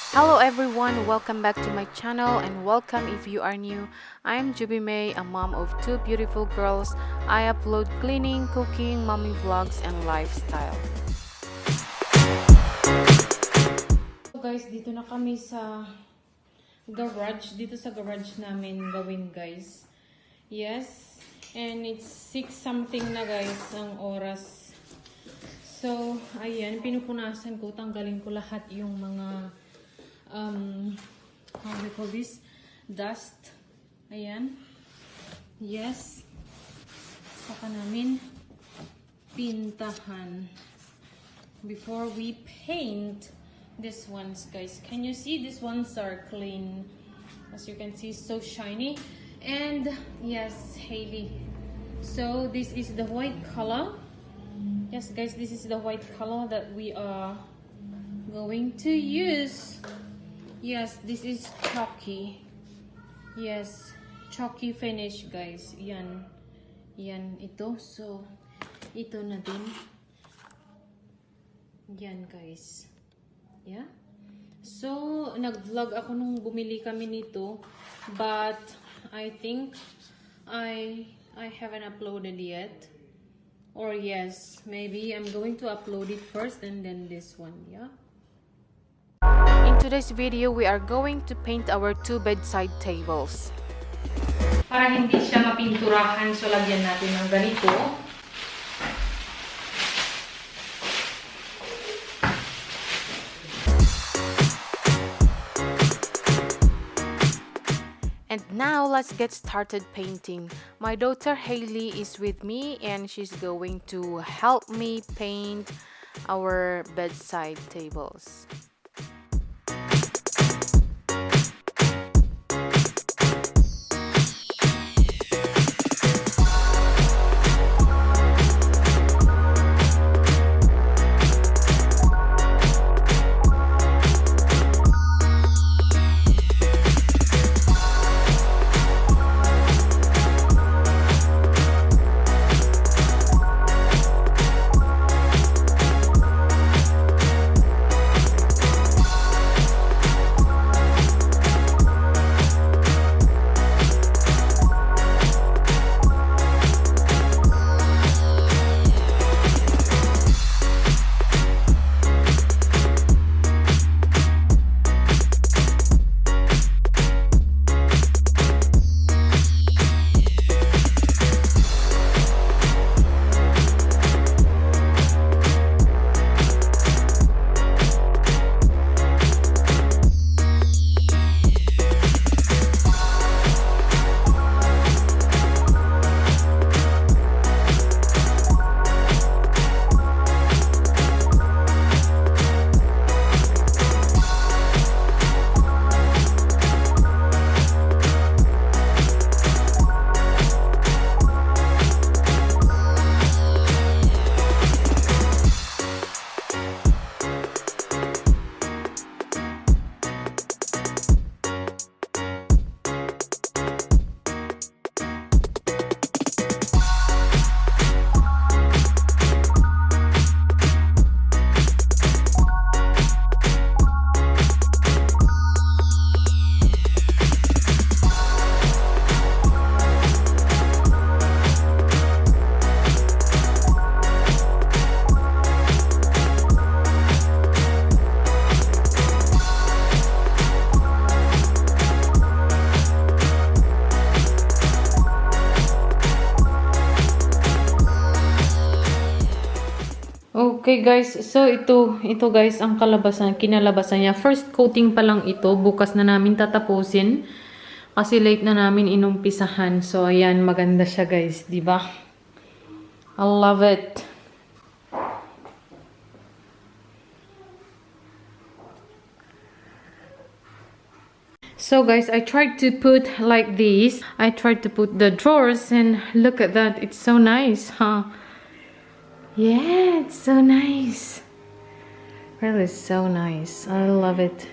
Hello everyone, welcome back to my channel and welcome if you are new. I'm Joby, a mom of two beautiful girls. I upload cleaning, cooking, mommy vlogs, and lifestyle. So guys, dito na kami sa garage. Dito sa garage namin gawin guys. Yes, and it's 6 something na guys ang oras. So, ayan, pinupunasan ko, tanggalin ko lahat yung mga how do you call this? Dust. Ayan. Yes. Saka namin pintahan before we paint these ones, guys. Can you see? These ones are clean. As you can see, so shiny. And yes, Hailey. So this is the white color. Yes, guys, this is the white color that we are going to use. Yes, this is chalky. Yes, chalky finish, guys. Yan. Yan, ito. So, ito na din. Yan, guys. Yeah. So, nag-vlog ako nung bumili kami nito. But, I think I haven't uploaded yet. Or yes, maybe I'm going to upload it first and then this one, yeah? In today's video, we are going to paint our two bedside tables. Para hindi siya mapinturahan, so lagyan natin ng ganito. And now, let's get started painting. My daughter Hailey is with me and she's going to help me paint our bedside tables. Okay guys, so ito guys ang kinalabasan niya. First coating pa lang ito, bukas na namin tatapusin kasi late na namin inumpisahan. So ayan, maganda siya guys, 'di ba? I love it. So guys, I tried to put like this. I tried to put the drawers and look at that. It's so nice, huh? Yeah, it's so nice. Really so nice. I love it.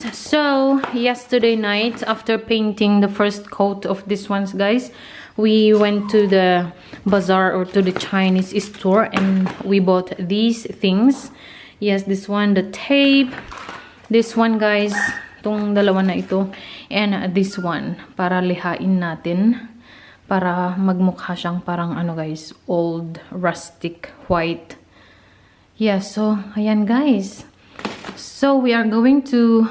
So, yesterday night, after painting the first coat of these ones, guys, we went to the bazaar or to the Chinese store and we bought these things. Yes, this one, the tape. This one, guys, itong dalawa na ito. And this one, para lihain natin. Para magmukha siyang parang ano, guys, old, rustic, white. Yeah, so, ayan, guys. So, we are going to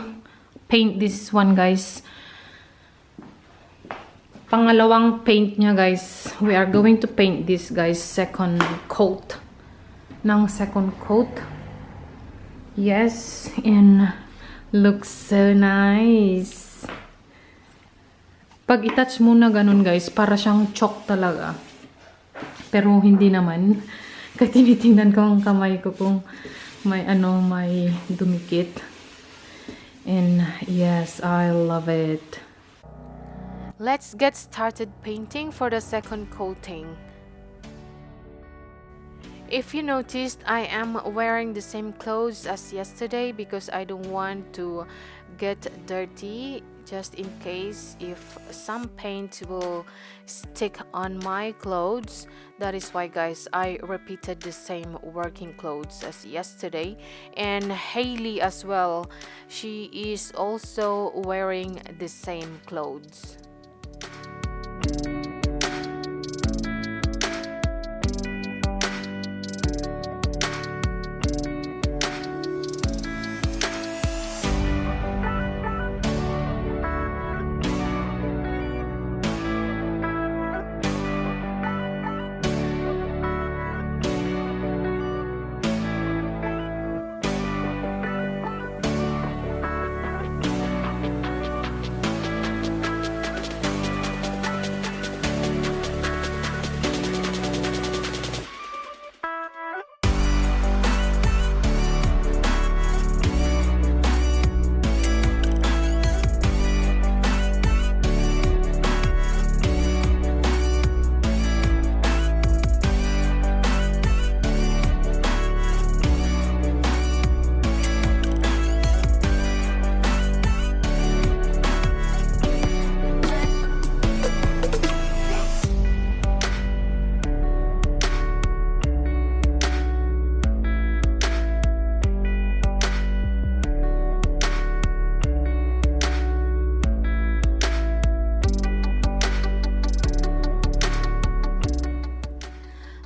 paint this one, guys. Pangalawang paint niya, guys. We are going to paint this, guys, second coat. Second coat. Yes, and looks so nice. Pag itouch muna ganun, guys, para siyang chalk talaga. Pero hindi naman. Kasi tinitingnan ko ang kamay ko kung may dumikit. And yes, I love it. Let's get started painting for the second coating. If you noticed, I am wearing the same clothes as yesterday because I don't want to get dirty, just in case if some paint will stick on my clothes. That is why, guys, I repeated the same working clothes as yesterday. And Hailey as well, she is also wearing the same clothes.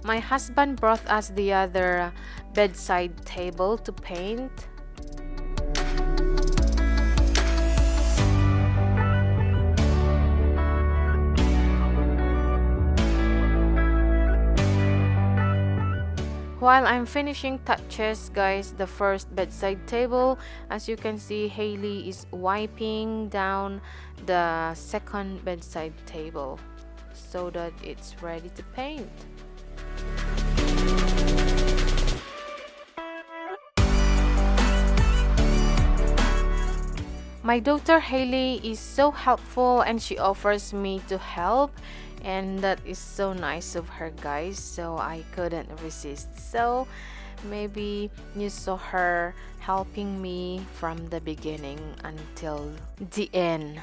My husband brought us the other bedside table to paint. While I'm finishing touches, guys, the first bedside table, as you can see, Hailey is wiping down the second bedside table so that it's ready to paint. My daughter Hailey is so helpful and she offers me to help, and that is so nice of her, guys, so I couldn't resist. So maybe you saw her helping me from the beginning until the end.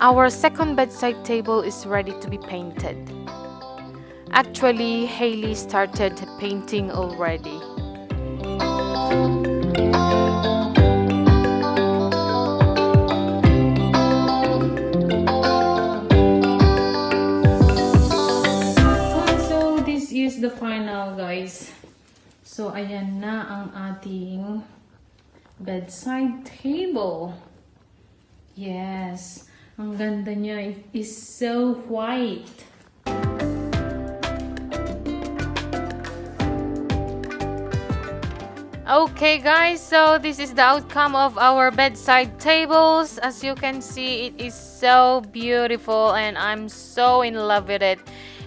Our second bedside table is ready to be painted. Actually, Hailey started painting already. So this is the final, guys. So ayan na ang ating bedside table. Yes. Ang ganda niya. It is so white. Okay guys, so this is the outcome of our bedside tables. As you can see, it is so beautiful and I'm so in love with it.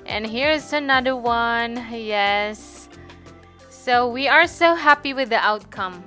And here's another one. Yes. So we are so happy with the outcome.